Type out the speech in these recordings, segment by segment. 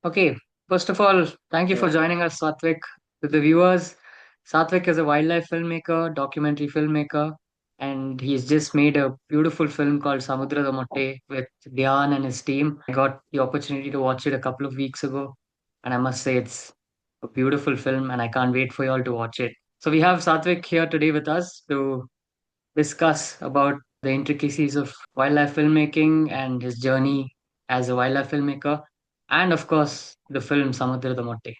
Okay, first of all, thank you for Yeah. joining us, Sathwik. To the viewers, Sathwik is a wildlife filmmaker, documentary filmmaker, and he's just made a beautiful film called Samudharadha motte with Dhyan and his team. I got the opportunity to watch it a couple of weeks ago, and I must say it's a beautiful film, and I can't wait for you all to watch it. So we have Sathwik here today with us to discuss about the intricacies of wildlife filmmaking and his journey as a wildlife filmmaker, and of course, the film Samudra Motte.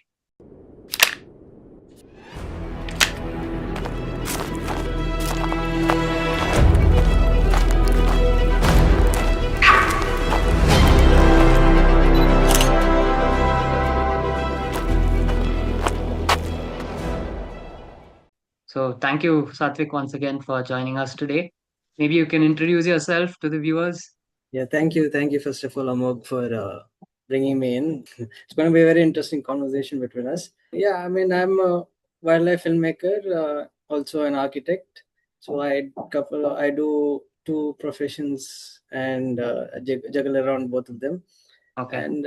So, thank you, Satvik, once again for joining us today. Maybe you can introduce yourself to the viewers. Yeah. Thank you. Thank you, first of all, Amog, for bringing me in. It's going to be a very interesting conversation between us. Yeah. I mean, I'm a wildlife filmmaker, also an architect. So I do two professions and juggle around both of them. Okay, And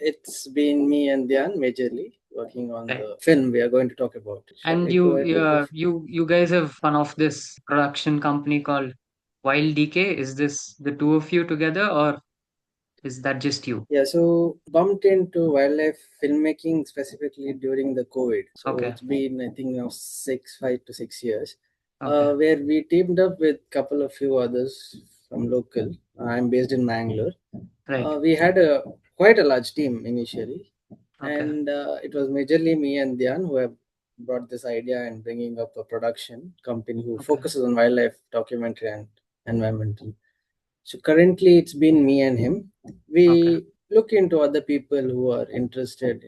it's been me and Dhyan majorly working on right. the film we are going to talk about. Shall And we go ahead with the you guys have spun off this production company called Wild DK. Is this the two of you together, or is that just you? Yeah, so bumped into wildlife filmmaking specifically during the COVID. So Okay, it's been, I think, now 5 to 6 years, okay, where we teamed up with couple of few others from local. I'm based in Mangalore. right. We had a quite a large team initially, Okay, and it was majorly me and Dhyan who have brought this idea and bringing up a production company who okay, focuses on wildlife documentary and environmental. So currently it's been me and him. okay, We look into other people who are interested,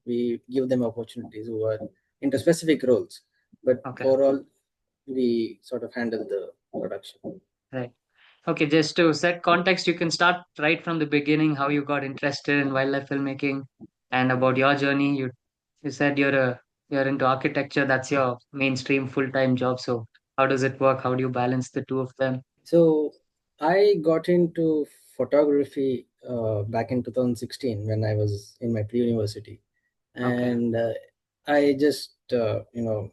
we give them opportunities who are into specific roles. But okay, overall, we sort of handle the production. right. Okay, just to set context, you can start right from the beginning how you got interested in wildlife filmmaking and about your journey. You said you're into architecture, that's your mainstream full-time job. So how does it work? How do you balance the two of them? So I got into photography back in 2016 when I was in my pre-university, Okay, and I just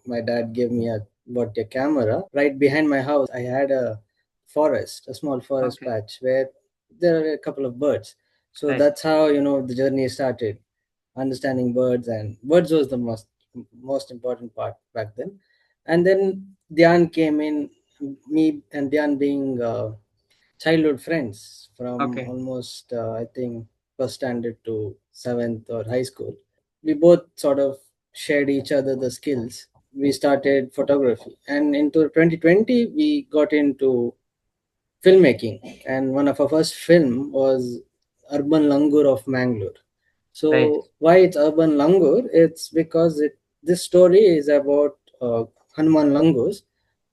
my dad gave me a bought a camera. Right behind my house I had a forest, a small forest okay, patch where there are a couple of birds. So right, that's how the journey started, understanding birds, and birds was the most important part back then. And then Dhyan came in, me and Dhyan being childhood friends from okay, almost I think first standard to seventh or high school. We both sort of shared each other the skills. We started photography, and into 2020 we got into filmmaking. And one of our first film was Urban Langur of Mangalore. right, So why it's Urban Langur? It's because this story is about Hanuman langurs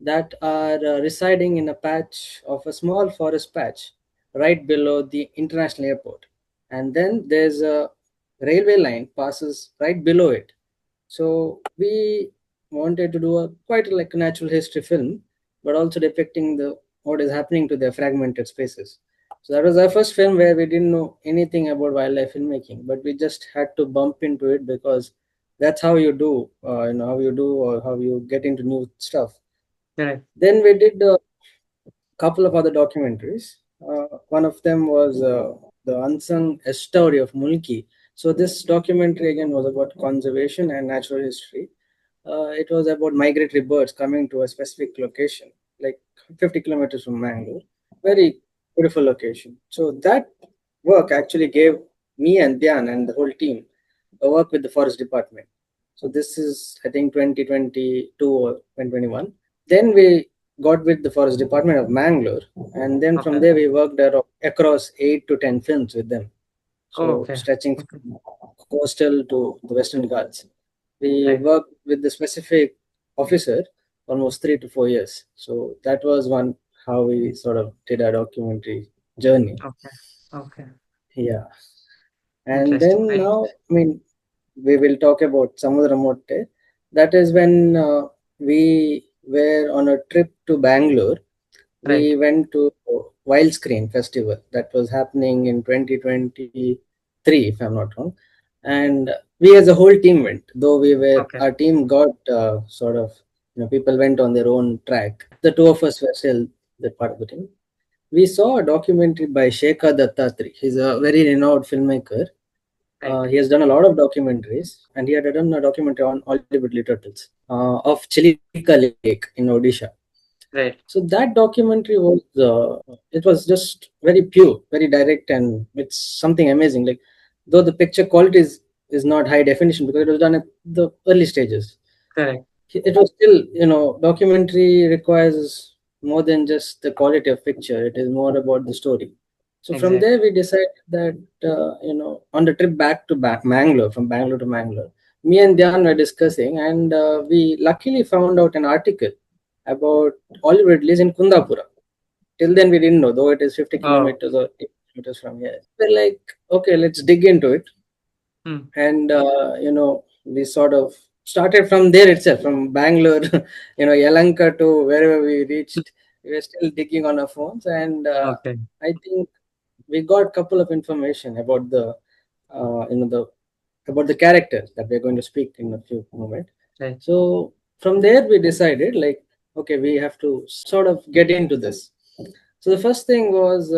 that are residing in a patch of a small forest patch right below the international airport, and then there's a railway line passes right below it. So we wanted to do a quite like a natural history film, but also depicting the what is happening to their fragmented spaces. So that was our first film where we didn't know anything about wildlife filmmaking, but we just had to bump into it because that's how you do, how you do or how you get into new stuff. right, Then we did a couple of other documentaries. One of them was the unsung story of Mulki. So this documentary again was about conservation and natural history. It was about migratory birds coming to a specific location, like 50 kilometers from Mangalore. Very beautiful location. So that work actually gave me and Dhyan and the whole team a work with the forest department. So this is I think 2022 or 2021. Then we got with the forest department of Mangalore, and then from okay. there we worked across 8 to 10 films with them. Oh, So okay, stretching okay, from coastal to the Western Ghats. We right, worked with the specific officer almost 3 to 4 years. So that was one how we sort of did our documentary journey. okay, okay. Yeah. And Interesting, then right, now, I mean, we will talk about Samudharadha. That is when we were on a trip to Bangalore. right, We went to Wild Screen Festival that was happening in 2023, if I'm not wrong. and we as a whole team went. Though we were Okay. our team got sort of, people went on their own track. The two of us were still the part of the team. We saw a documentary by Shekhar Dattatri. He's a very renowned filmmaker. Right. He has done a lot of documentaries, and he had done a documentary on Olive Ridley turtles of Chilika Lake in Odisha. So Right. that documentary was it was just very pure, very direct, and it's something amazing. Like, though the picture quality is not high definition because it was done at the early stages, Correct. it was still, documentary requires more than just the quality of picture. It is more about the story. So from Exactly. there we decided that on the trip back to back Mangalore, from Bangalore to Mangalore, me and Dhyan were discussing, and we luckily found out an article about Olive Ridley's in Kundapura. Till then we didn't know, though it is 50 Oh. kilometers or 80 kilometers from here. We're like, okay, let's dig into it. Hmm. And we sort of started from there itself, from Bangalore, Yalanka to wherever we reached. We were still digging on our phones, and Okay. I think we got a couple of information about the the about the characters that we're going to speak in a few moments. Right. So from there we decided, like, okay, we have to sort of get into this. So the first thing was,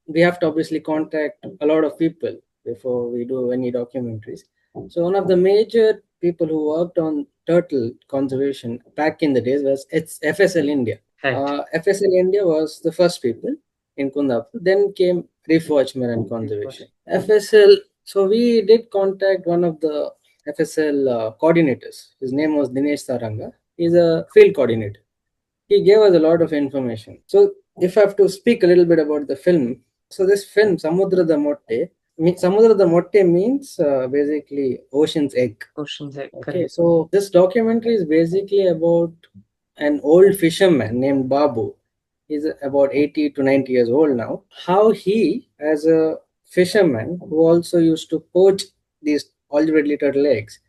we have to obviously contact a lot of people before we do any documentaries. So one of the major people who worked on turtle conservation back in the days was it's FSL India. Right. FSL India was the first people in Kundapur. Then came Reef Watchman and It Conservation. was FSL. So we did contact one of the FSL coordinators. His name was Dinesh Saranga. He's a field coordinator. He gave us a lot of information. So if I have to speak a little bit about the film, so this film Samudharadha motte, Samudharadha motte means basically ocean's egg. oceans. Okay, Correct. so this documentary is basically about an old fisherman named Babu. He's about 80 to 90 years old now. How he, as a fisherman who also used to poach these olive ridley turtle eggs,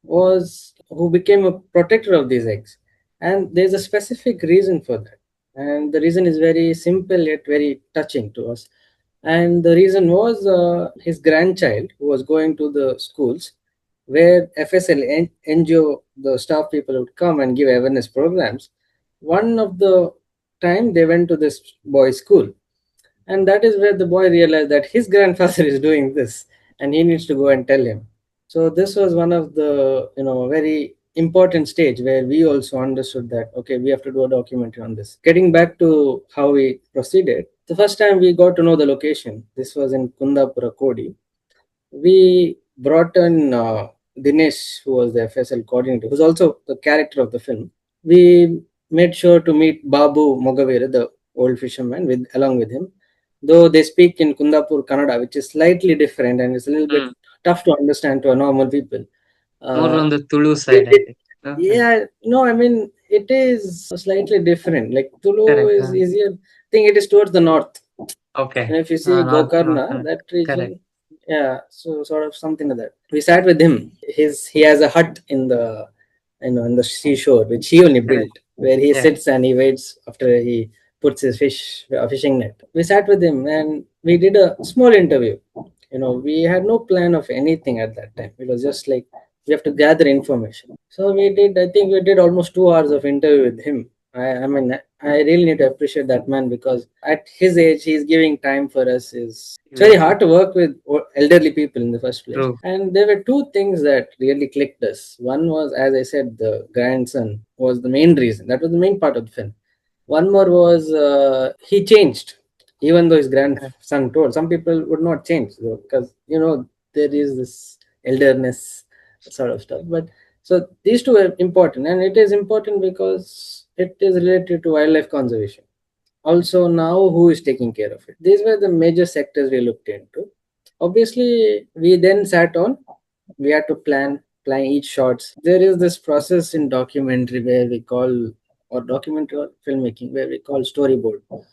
was who became a protector of these eggs. And there's a specific reason for that. And the reason is very simple yet very touching to us. And the reason was, his grandchild, who was going to the schools where FSL NGO, the staff people would come and give awareness programs. One of the time they went to this boy's school, and that is where the boy realized that his grandfather is doing this and he needs to go and tell him. So this was one of the very important stage where we also understood that, okay, we have to do a documentary on this. Getting back to how we proceeded, the first time we got to know the location, this was in Kundapura Kodi. We brought in Dinesh, who was the FSL coordinator, who's also the character of the film. We made sure to meet Babu Mogavere, the old fisherman, with along with him. Though they speak in Kundapur Kannada, which is slightly different and it's a little bit Hmm. tough to understand to a normal people. More Uh, on the Tulu they side, I did, think. Okay. yeah, no, I mean it is slightly different. Like Tulu Correct. is easier. I think it is towards the north. And Okay. if you see Not Gokarna, correct. that Correct. region, yeah, so sort of something like that. We sat with him. He has a hut in the in the seashore, which he only Correct. built, where he Yeah. sits and he waits after he puts his fishing net. We sat with him and we did a small interview. We had no plan of anything at that time. It was just like we have to gather information. So we did. I think we did almost 2 hours of interview with him. I mean, I really need to appreciate that man, because at his age, he's giving time for us. It's very Exactly. hard to work with elderly people in the first place. True. And there were two things that really clicked us. One was, as I said, the grandson was the main reason. That was the main part of the film. One more was, he changed, even though his Correct. grandson told. Some people would not change, though, because there is this elderness sort of stuff. But so these two are important, and it is important because it is related to wildlife conservation. Also, now who is taking care of it? These were the major sectors we looked into. Obviously, we then sat on. We had to plan each shots. There is this process in documentary where we call, or documentary or filmmaking, where we call storyboard. Correct.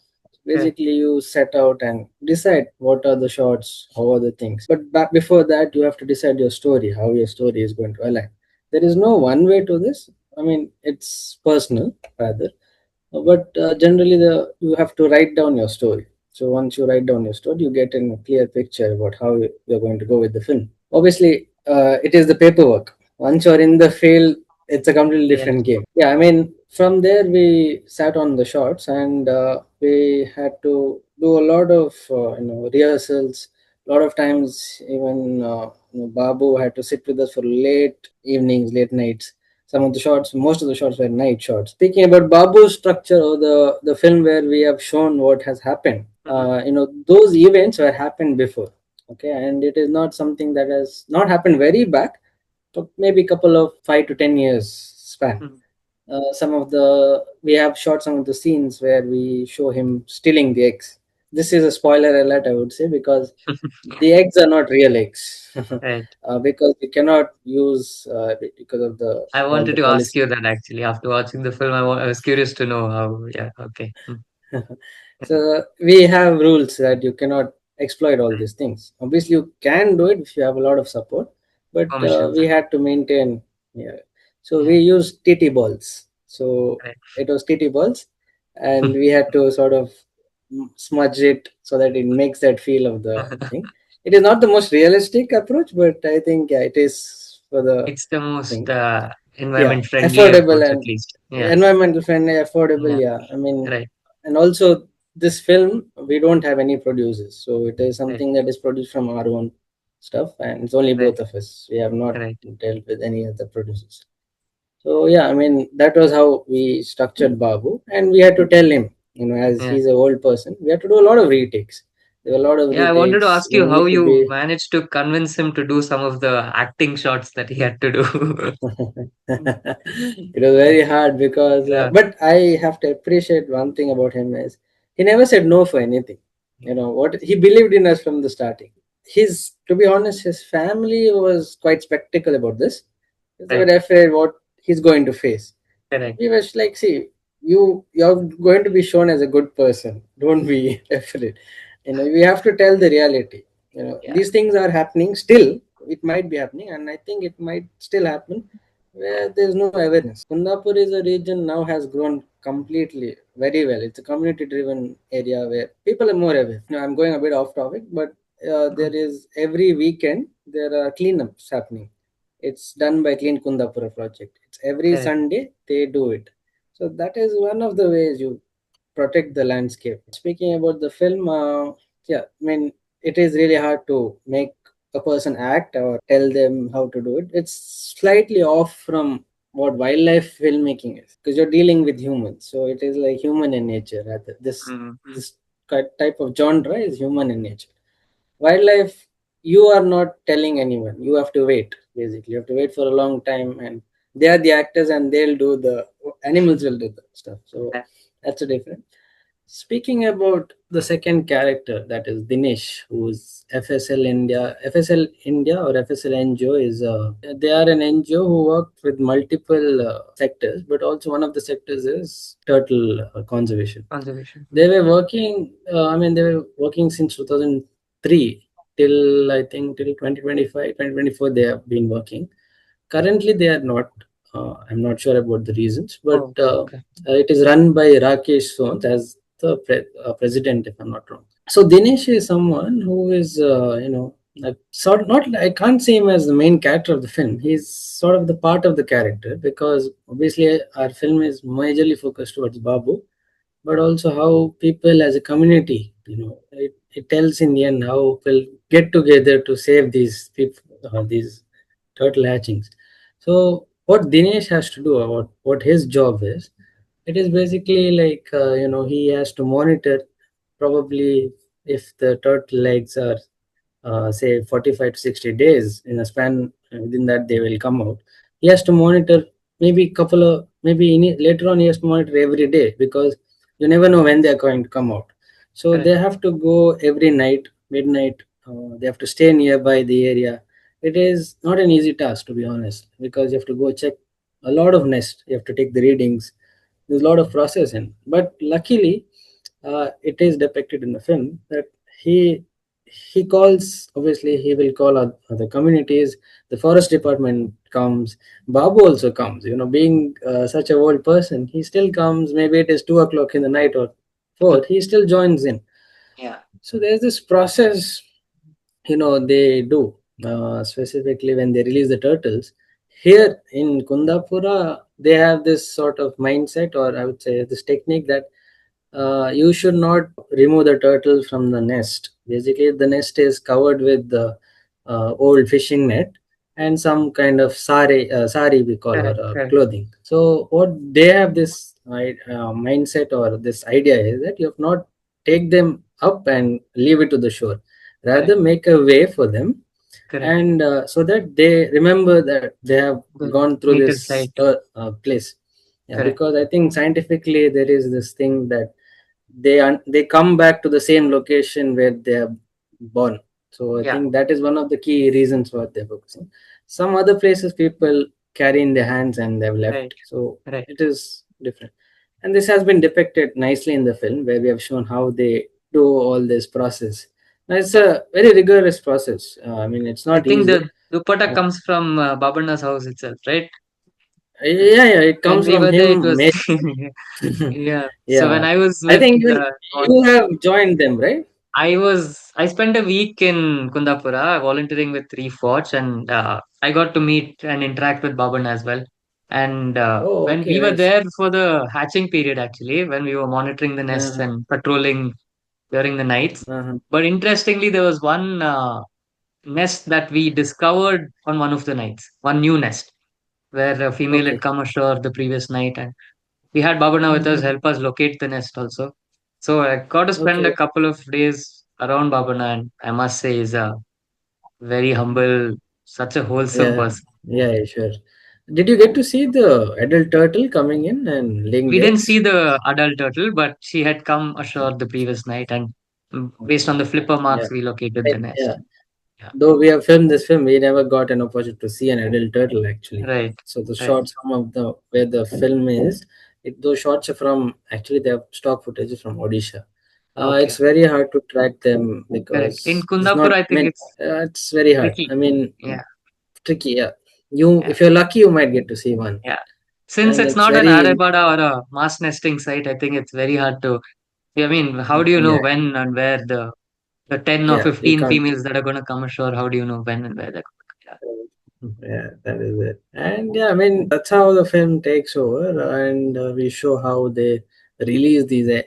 Basically, you set out and decide what are the shots, how are the things. But back before that, you have to decide your story, how your story is going to align. There is no one way to this. I mean, it's personal rather, but generally the you have to write down your story. So once you write down your story, you get in a clear picture about how you're going to go with the film. Obviously, it is the paperwork. Once you're in the field, it's a completely Yes. different game. Yeah, I mean, from there we sat on the shots, and we had to do a lot of rehearsals. A lot of times, even Babu had to sit with us for late evenings, late nights. Some of the shots, most of the shots were night shots. Speaking about Babu's structure or the film where we have shown what has happened, Mhm. those events were happened before. Okay, and it is not something that has not happened very back, but maybe a couple of 5 to 10 years span. Mhm. Some of the we have shot some of the scenes where we show him stealing the eggs. This is a spoiler alert, I would say, because the eggs are not real eggs. Right. Because we cannot use because of the I all wanted the to ask policy. you that actually. After watching the film, I was curious to know how. Yeah. Okay. So we have rules that you cannot exploit all Mm. these things. Obviously, you can do it if you have a lot of support, but Permissions. we had to maintain. Yeah. So we Yeah. used TT balls. So Right. it was TT balls, and we had to sort of smudge it so that it makes that feel of the thing. It is not the most realistic approach, but I think yeah, it is for the It's the most thing. Yeah, environment friendly affordable approach, at and least. Yeah. environmental friendly, affordable. Yeah. Yeah, I mean, Right. and also this film we don't have any producers, so it is Right. something that is produced from our own stuff, and it's only Right. both of us. We have not Right. dealt with any other producers. So yeah, I mean that was how we structured Babu, and we had to tell him, as Yeah. he's an old person, we had to do a lot of retakes. There were a lot of Yeah. I wanted to retakes. ask We you how need to you be managed to convince him to do some of the acting shots that he had to do. it was very hard because Yeah. but I have to appreciate one thing about him is he never said no for anything. What he believed in us from the starting. His To be honest, his family was quite skeptical about this. They Right. were afraid what he's going to face. Correct. We was like, see, you're going to be shown as a good person, don't be afraid. We have to tell the reality. Yeah. These things are happening still. It might be happening, and I think it might still happen where there's no awareness. Kundapur is a region now has grown completely very well. It's a community driven area where people are more aware. I'm going a bit off topic, but Mhm. there is every weekend there are cleanups happening. It's done by Clean Kundapura project. It's every Correct. Sunday they do it. So that is one of the ways you protect the landscape. Speaking about the film, yeah, I mean, it is really hard to make a person act or tell them how to do it. It's slightly off from what wildlife filmmaking is because you're dealing with humans. So it is like human in nature. Rather, Mhm. this type of genre is human in nature. Wildlife, you are not telling anyone. You have to wait. Basically, you have to wait for a long time, and they are the actors, and they'll do the animals will do the stuff. So Yeah. that's a difference. Speaking about the second character, that is Dinesh, who's FSL India or FSL NGO is they are an NGO who work with multiple sectors, but also one of the sectors is turtle conservation. Conservation. They were working. They were working since 2003 till I think till 2025, 2024. They have been working. Currently, they are not. I'm not sure about the reasons, but Oh, okay. it is run by Rakesh Sont as the president, if I'm not wrong. So Dinesh is someone who is, like sort of not. I can't see him as the main character of the film. He's sort of the part of the character because obviously our film is majorly focused towards Babu, but also how people as a community, it tells in the end how people get together to save these people, these turtle hatchings. So what Dinesh has to do, or what his job is, it is basically like he has to monitor probably if the turtle eggs are say 45 to 60 days in a span, within that they will come out. He has to monitor maybe couple of maybe later on he has to monitor every day because you never know when they are going to come out. So Correct. they have to go every night, midnight. They have to stay nearby the area. It is not an easy task, to be honest, because you have to go check a lot of nest. You have to take the readings. There's a lot of process in, but luckily it is depicted in the film that he he calls, obviously he will call other communities. The forest department comes. Babu also comes, being such a old person, he still comes. Maybe it is 2 o'clock in the night or four, he still joins in. Yeah. So there's this process, they do. specifically when they release the turtles. Here in Kundapura, they have this sort of mindset, or I would say this technique, that you should not remove the turtle from the nest. Basically, the nest is covered with the old fishing net and some kind of sari we call, or Correct, correct, clothing. So what they have this mindset, or this idea, is that you have not take them up and leave it to the shore. correct, Rather, make a way for them, correct. and so that they remember that they have The gone through native this site. place. Yeah, Correct. because I think scientifically there is this thing that they come back to the same location where they are born. So I Yeah. think that is one of the key reasons what they're focusing. Some other places people carry in their hands and they've Right. left, so Right. it is different. And this has been depicted nicely in the film, where we have shown how they do all this process. Now, it's Yeah. a very rigorous process. I mean, it's I not think easy. the dupatta uh, comes from Babanna's house itself, right? yeah, yeah, it When comes we from were there, it him. was yeah. So when Yeah, I was I with think even on you have joined them, right? I spent a week in Kundapura volunteering with Reef Watch, and I got to meet and interact with Baban as well. And Oh, when okay, we were nice. there for the hatching period, actually, when we were monitoring the nests Uh-huh. and patrolling during the nights. Uh-huh. But interestingly, there was one nest that we discovered on one of the nights, one new nest where a female had Okay. come ashore the previous night, and we had Babana with us Mhm. help us locate the nest also. So I got to spend Okay. a couple of days around Babana, and I must say, he's a very humble, such a wholesome Yeah. person. Yeah, yeah, sure. Did you get to see the adult turtle coming in and laying We the didn't see eggs? the adult turtle, but she had come ashore the previous night, and based on the flipper Yeah. marks, we located the Right, nest. yeah. Yeah, Though we have filmed this film, we never got an opportunity to see an adult turtle actually. right, So the right. shots, some of the where the film is, those shots are from, actually they have stock footage from Odisha. Okay, It's very hard to track them correct. In because there's not Kundapur, I think many. it's It's very hard. tricky. I mean, Yeah, tricky. Yeah, you, yeah, if you're lucky, you might get to see one, yeah. Since and it's it's not an very, Arebada or a mass nesting site, I think it's very hard to. I mean, how do you know yeah, when and where the 10 or yeah. You 15 can't. females that are going to come ashore, how do you know when and where they're going to Yeah, that is it. And yeah, I mean, that's how the film takes over, and we show how they release these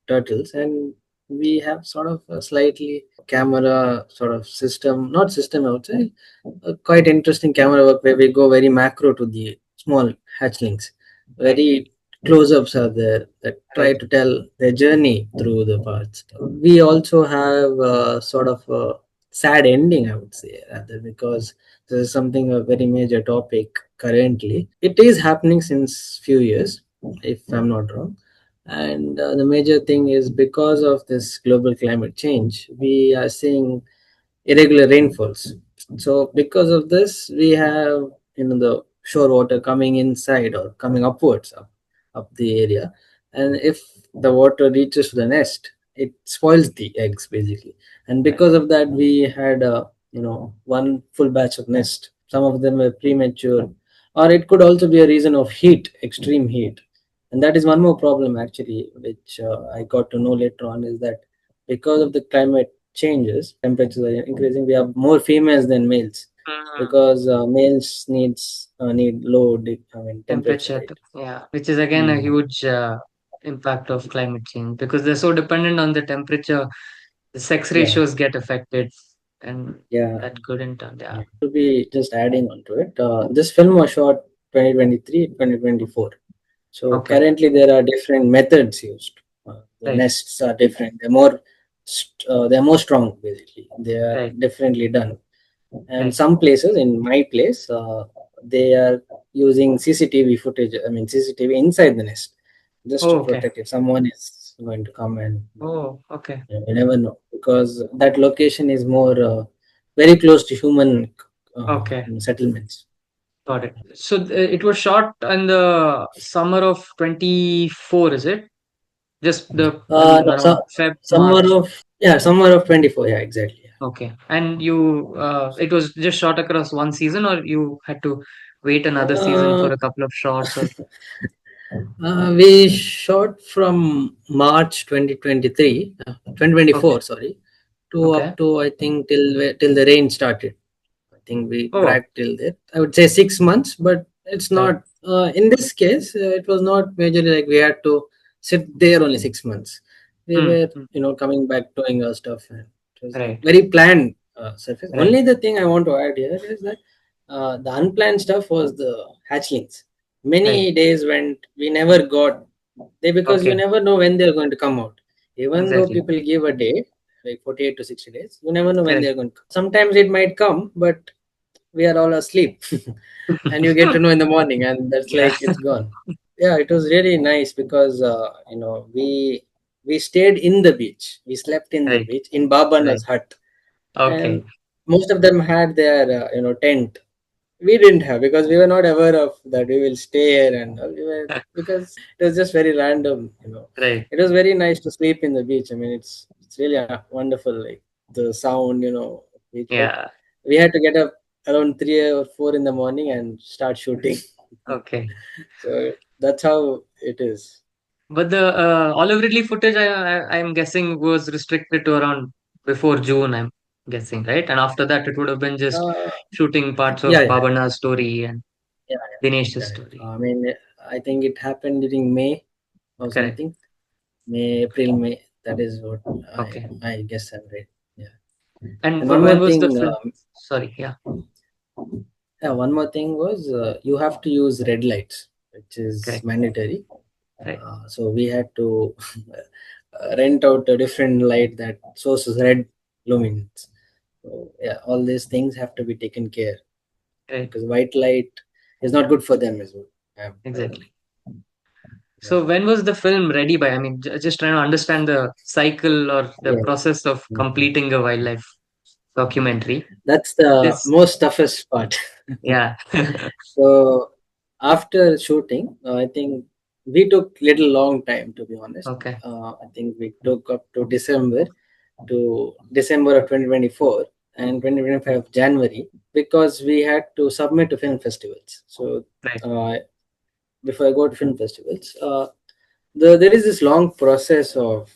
turtles, and we have sort of a slightly camera sort of system, not system, I would say, a quite interesting camera work where we go very macro to the small hatchlings. Right, Very close-ups are there that try right. to tell their journey through the parts. We also have sort of a sad ending, I would say, rather, because this is something a very major topic currently. It is happening since few years, if I'm not wrong. And the major thing is, because of this global climate change, we are seeing irregular rainfalls. So because of this, we have, the shore water coming inside or coming upwards, up the area, and if the water reaches to the nest, it spoils the eggs basically. And Right. because of that, we had one full batch of nest. Some of them were premature, or it could also be a reason of heat, extreme heat. And that is one more problem actually, which I got to know later on, is that because of the climate changes, temperatures are increasing, we have more females than males, Mhm. because males need low I mean temperature, Temperature, right? yeah, which is again a Mm. huge impact of climate change because they're so dependent on the temperature, the sex Yeah, ratios get affected, and yeah, that couldn't, yeah. yeah. To be just adding on to it, this film was shot 2023, 2024. So Okay, currently there are different methods used. The right, nests are different. They're more strong basically. They are right, differently done. And right. some places, in my place, they are using CCTV footage. I mean CCTV inside the nest, just to Oh, okay. protect if someone is going to come, and Oh, okay. you never know, because that location is more very close to human Okay. settlements. Got it. So it was shot in the summer of 24, is it? Just No, around Feb, summer March. of, yeah, summer of 24. Yeah, exactly. Okay. And it was just shot across one season, or you had to wait another season Uh, for a couple of shots, or we shot from March 2023, okay, 2024, sorry, to okay, up to, I think, till the rain started. think we Oh, dragged till there. I would say 6 months, but it's right. not. In this case, it was not majorly like we had to sit there only 6 months. We Mm, were, mm, coming back doing our stuff, and it was like right, very planned surface. right. Only the thing I want to add here is that the unplanned stuff was the hatchlings. Right. Many days went, we never got they because you Okay. never know when they're going to come out. Even though Exactly. people give a day, like 48 to 60 days, you never know when Correct. they're going to come. Sometimes it might come, but we are all asleep, and you get to know in the morning, and that's Yeah. like it's gone. Yeah, it was really nice because we stayed in the beach. We slept in the Right. beach in Right. Babana's hut, Okay. and most of them had their tent. We didn't have because we were not aware of that we will stay here, and all. We were because it was just very random. Right. It was very nice to sleep in the beach. I mean, it's really wonderful, like the sound, beach. But Yeah. we had to get up around 3 or 4 in the morning and start shooting. Okay. So that's how it is. But the Olive Ridley footage, I'm guessing, was restricted to around before June, I'm guessing, right? And after that, it would have been just Uh, shooting parts yeah, of yeah, Babana's story and yeah, Dinesh's yeah, yeah. story. I mean, I think it happened during May or Correct. something. May, April, May. That is what Okay. I guess I'm right. Yeah. And And one when more was the thing, film? Sorry. Yeah. yeah, one more thing was you have to use red lights, which is Correct. mandatory. Right. So we had to rent out a different light that sources red luminance. So yeah, all these things have to be taken care Right. because white light is not good for them as well. I've heard. Exactly. Yeah. So when was the film ready by? I mean, just trying to understand the cycle or the Yes. process of Mhm. completing a wildlife documentary. That's the This. most toughest part. Yeah. So after shooting, I think we took little long time to be honest. Okay. I think we took up to December of 2024 and 2025 January because we had to submit to film festivals. So Right. uh, before I go to film festivals, there is this long process of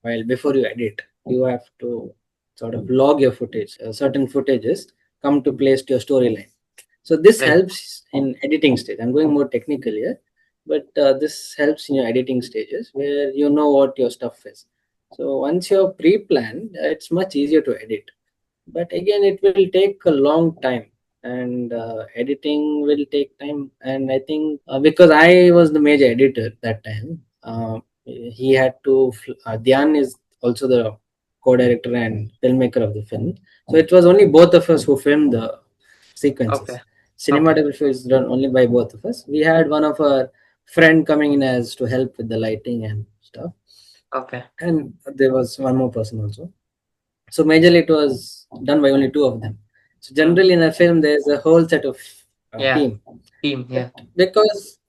while before you edit, you have to sort of log your footage. Certain footages come to place to your storyline, so this Right. helps in editing stage. I'm going more technical here, but this helps in your editing stages where you know what your stuff is. So once you're pre-planned, it's much easier to edit. But again, it will take a long time, and editing will take time. And I think because I was the major editor that time, he had to. Dhyan is also the co-director and filmmaker of the film, so it was only both of us who filmed the Okay. sequences. Okay. Cinematography is done only by both of us. We had one of our friend coming in as to help with the lighting and stuff, Okay. and there was one more person also. So majorly it was done by only two of them. So Hmm. generally in a film there's a whole set of Yeah. team, Team. but Yeah. because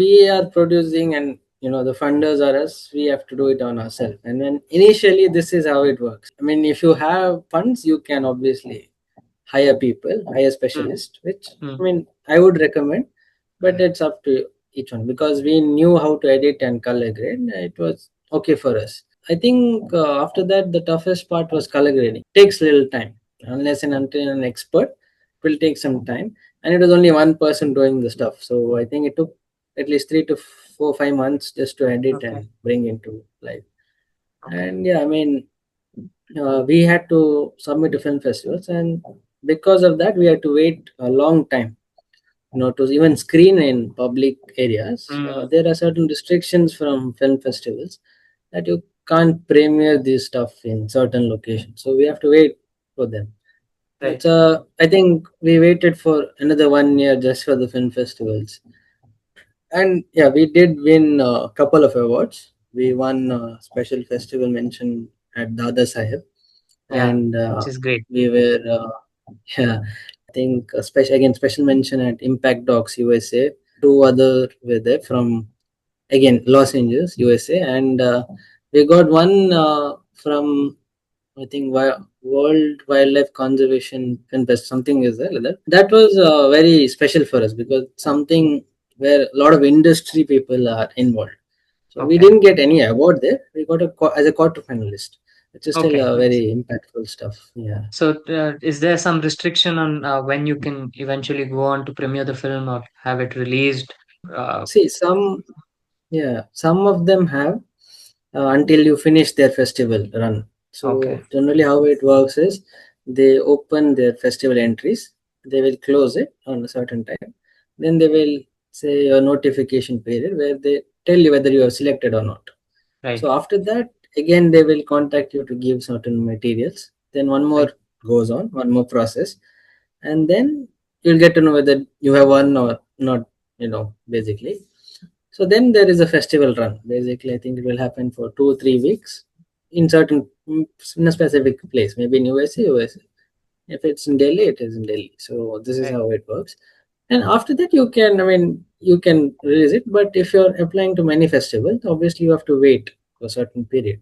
we are producing and the funders are us, we have to do it on ourselves. And then initially this is how it works. I mean, if you have funds, you can obviously hire people, hire Hmm. specialists, which Hmm. I mean I would recommend, but it's up to each one because we knew how to edit and color grade. It was okay for us. I think after that the toughest part was color grading. Takes little time, unless and until an expert, it will take some time, and it was only one person doing the stuff. So I think it took at least 3 to 4 5 months just to edit Okay. and bring into life. Okay. And yeah, I mean, we had to submit to film festivals, and because of that we had to wait a long time to even screen in public areas. Hmm. There are certain restrictions from film festivals that you can't premiere this stuff in certain locations, so we have to wait for them. Right. I think we waited for another 1 year just for the film festivals. And yeah, we did win a couple of awards. We won a special festival mention at Dada Sahib, Yeah. and Which is great. we were yeah, I think special mention at Impact Docs USA. Two other were there from again Los Angeles USA, and we got one from I think World Wildlife Conservation Film Fest, something is there like that. That was very special for us because something where a lot of industry people are involved. So we Okay. didn't get any award there. We got as a quarter finalist. which is still Okay. very impactful stuff. Yeah. So, is there some restriction on when you can eventually go on to premiere the film or have it released? Uh, See, some of them have until you finish their festival run. okay, So generally, how it works is they open their festival entries. They will close it on a certain time. Then they will say a notification period where they tell you whether you are selected or not. right, So after that, again they will contact you to give certain materials. Then one more right, goes on, one more process, and then you'll get to know whether you have won or not. Basically. So then there is a festival run. Basically, I think it will happen for 2 3 weeks in certain in a specific place. Maybe in USA. If it's in Delhi, it is in Delhi. So this is right. how it works. And after that, you can release it. But if you're applying to many festivals, obviously you have to wait for a certain period.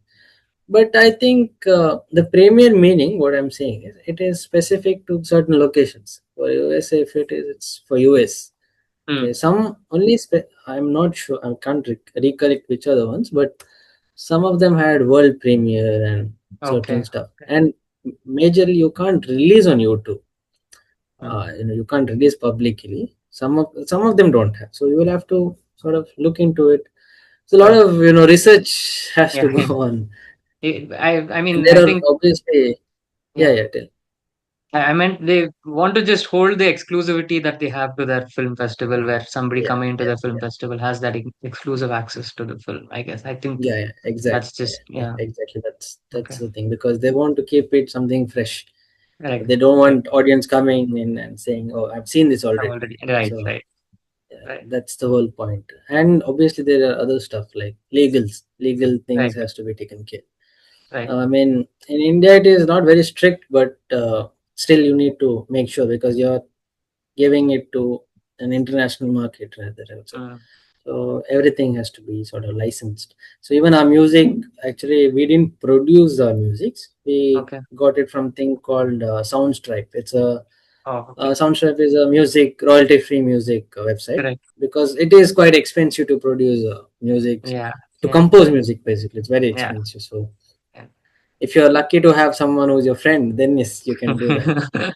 But I think the premier meaning, what I'm saying is, it is specific to certain locations. For USA, if it is, it's for US. Hmm. Okay, some only. I'm not sure. I can't recollect which are the ones, but some of them had world premiere and certain Okay. stuff. And majorly, you can't release on YouTube. Hmm. You can't release publicly. Some of them don't have. So you will have to sort of look into it. So a lot Right. of research has to Yeah. go on, I and mean, I there are think, obviously, yeah, yeah. yeah, tell. I meant they want to just hold the exclusivity that they have to their film festival, where somebody Yeah, coming into yeah, the film yeah. festival has that exclusive access to the film. I guess. I think Yeah, yeah, exactly. that's just, Yeah, yeah. exactly. That's Okay. the thing, because they want to keep it something fresh. Right. They don't Right. want audience coming in and saying, "Oh, I've seen this I'm already." already right. So Right. yeah, Right. that's the whole point. And obviously, there are other stuff like legal things Right. has to be taken care. Right. I mean, in India, it is not very strict, but still, you need to make sure, because you're giving it to an international market rather also. Mm. So everything has to be sort of licensed. So even our music, actually, we didn't produce our music. We Okay. got it from thing called Soundstripe. It's a Oh, okay. Soundstripe is a music royalty free music website, Correct. because it is quite expensive to produce music, Yeah. to Yeah. compose music. Basically, it's very Yeah. expensive. So Yeah. if you're lucky to have someone who's your friend, then yes, you can do that.